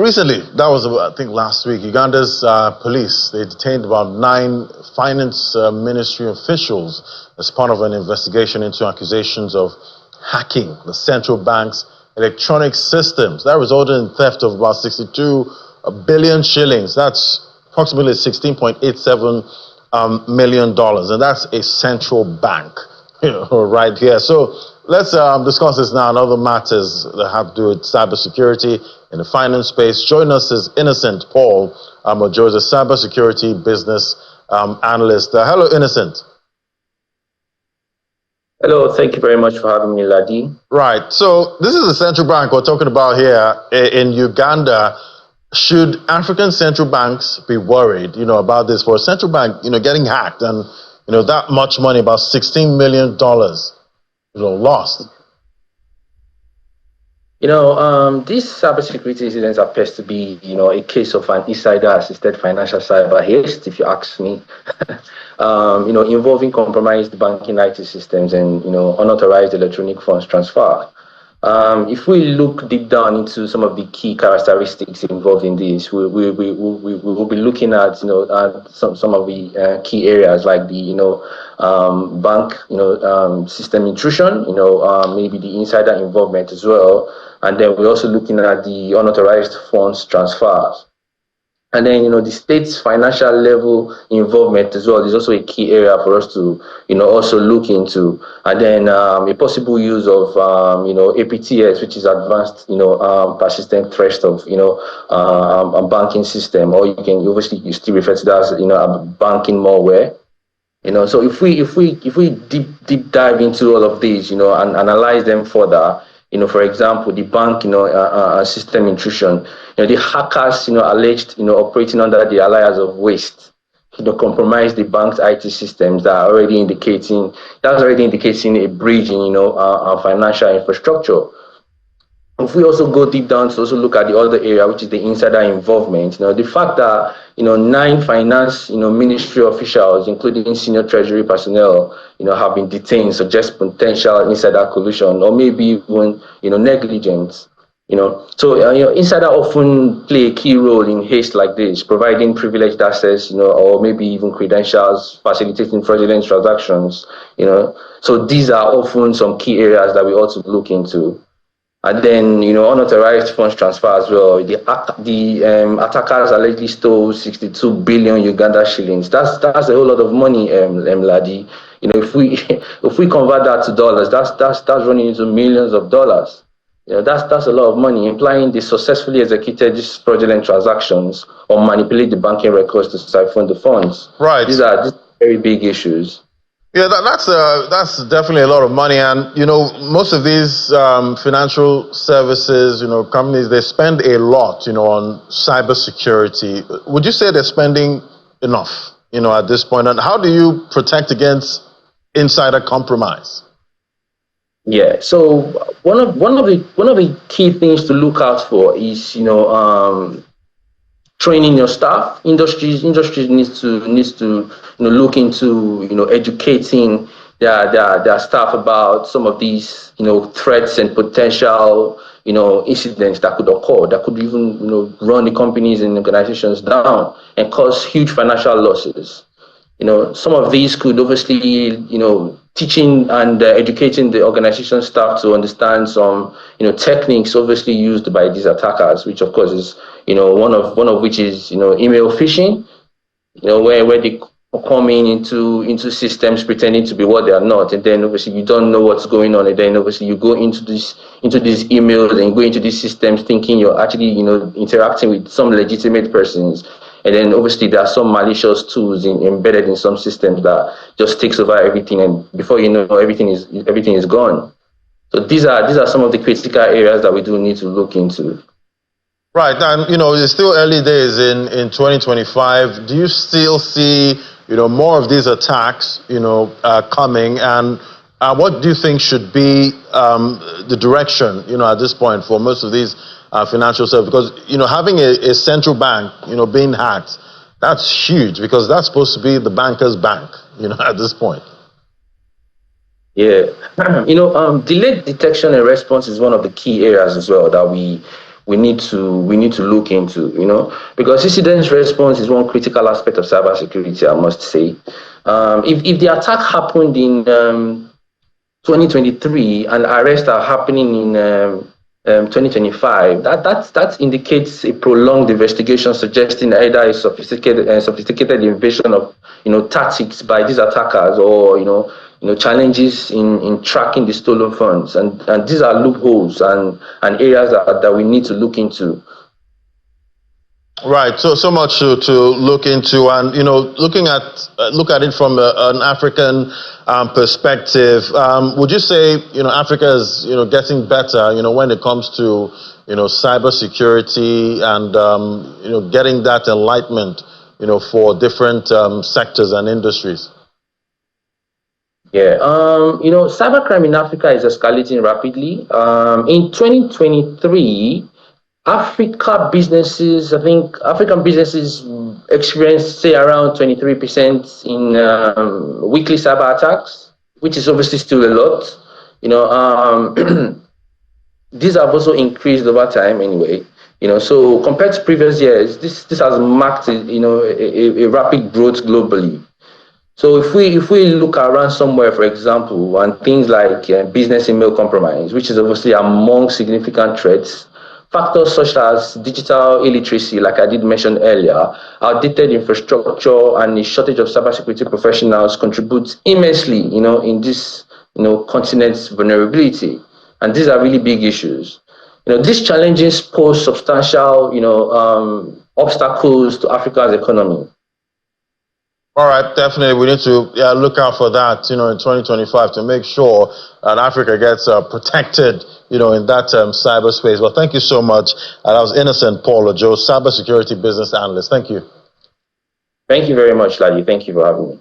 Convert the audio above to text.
recently, that was, I think, last week, Uganda's police, they detained about 9 finance ministry officials as part of an investigation into accusations of hacking the central bank's electronic systems. That resulted in theft of about 62 billion shillings. That's approximately $16.87 million. And that's a central bank, right here. So let's discuss this now and other matters that have to do with cybersecurity in the finance space. Join us is Innocent Paul, Joe is a cybersecurity business analyst. Hello, Innocent. Hello, thank you very much for having me, Ladi. Right. So this is the central bank we're talking about here in Uganda. Should African central banks be worried, about this? For a central bank, getting hacked and, that much money, about $16 million, lost. These cybersecurity incidents appears to be, a case of an insider-assisted financial cyber haste, if you ask me. Involving compromised banking IT systems and, unauthorized electronic funds transfer. If we look deep down into some of the key characteristics involved in this, we will be looking at, some of the key areas like the, bank, system intrusion, maybe the insider involvement as well. And then we're also looking at the unauthorized funds transfers. And then, the state's financial level involvement as well is also a key area for us to, also look into. And then a possible use of, APTS, which is advanced, persistent threat of, a banking system, or you still refer to that as, a banking malware. So if we deep dive into all of these, and analyze them further, for example, the bank, system intrusion, the hackers, alleged, operating under the alias of waste, compromise the bank's IT systems that's already indicating a breach in, our financial infrastructure. If we also go deep down to also look at the other area, which is the insider involvement, the fact that, 9 finance, ministry officials, including senior treasury personnel, have been detained, suggests potential insider collusion or maybe even, negligence. So insider often play a key role in haste like this, providing privileged access, or maybe even credentials, facilitating fraudulent transactions, So these are often some key areas that we ought to look into. And then, unauthorized funds transfer as well. The attackers allegedly stole 62 billion Uganda shillings. That's a whole lot of money, Ladi. If we convert that to dollars, that's running into millions of dollars. That's a lot of money, implying they successfully executed these fraudulent transactions or manipulate the banking records to siphon the funds. Right. These are very big issues. Yeah, that's definitely a lot of money, and most of these financial services, companies, they spend a lot, on cybersecurity. Would you say they're spending enough, at this point? And how do you protect against insider compromise? Yeah, so one of the key things to look out for is training your staff. Industries needs to look into educating their staff about some of these threats and potential incidents that could occur, that could even run the companies and organizations down and cause huge financial losses. Some of these could obviously teaching and educating the organization staff to understand some techniques obviously used by these attackers, which of course is one of which is email phishing, where they come into systems pretending to be what they are not, and then obviously you don't know what's going on, and then obviously you go into these emails and go into these systems thinking you're actually interacting with some legitimate persons. And then obviously there are some malicious tools embedded in some systems that just takes over everything, and before you know, everything is gone. So these are some of the critical areas that we do need to look into. Right, and it's still early days in 2025. Do you still see more of these attacks coming? And what do you think should be the direction at this point for most of these financial services? Because having a central bank being hacked, that's huge, because that's supposed to be the banker's bank at this point. Yeah, delayed detection and response is one of the key areas as well that we we need to look into, because incident response is one critical aspect of cybersecurity, I must say. If the attack happened in 2023 and arrests are happening in 2025, that indicates a prolonged investigation, suggesting either a sophisticated invasion of tactics by these attackers, or challenges in tracking the stolen funds, and these are loopholes and areas that we need to look into. Right. So much to look into, and look at it from an African perspective. Would you say Africa is getting better when it comes to cybersecurity and getting that enlightenment for different sectors and industries? Yeah, cybercrime in Africa is escalating rapidly. In 2023. African businesses experienced, say, around 23% in weekly cyber attacks, which is obviously still a lot. These have also increased over time anyway. So compared to previous years, this has marked a rapid growth globally. So if we look around somewhere, for example, and things like business email compromise, which is obviously among significant threats. Factors such as digital illiteracy, like I did mention earlier, outdated infrastructure, and a shortage of cybersecurity professionals contributes immensely, in this, continent's vulnerability. And these are really big issues. These challenges pose substantial, obstacles to Africa's economy. All right, definitely. We need to look out for that, in 2025 to make sure that Africa gets protected, in that cyberspace. Well, thank you so much. That was Innocent Paul Ojo, cybersecurity business analyst. Thank you. Thank you very much, Ladi. Thank you for having me.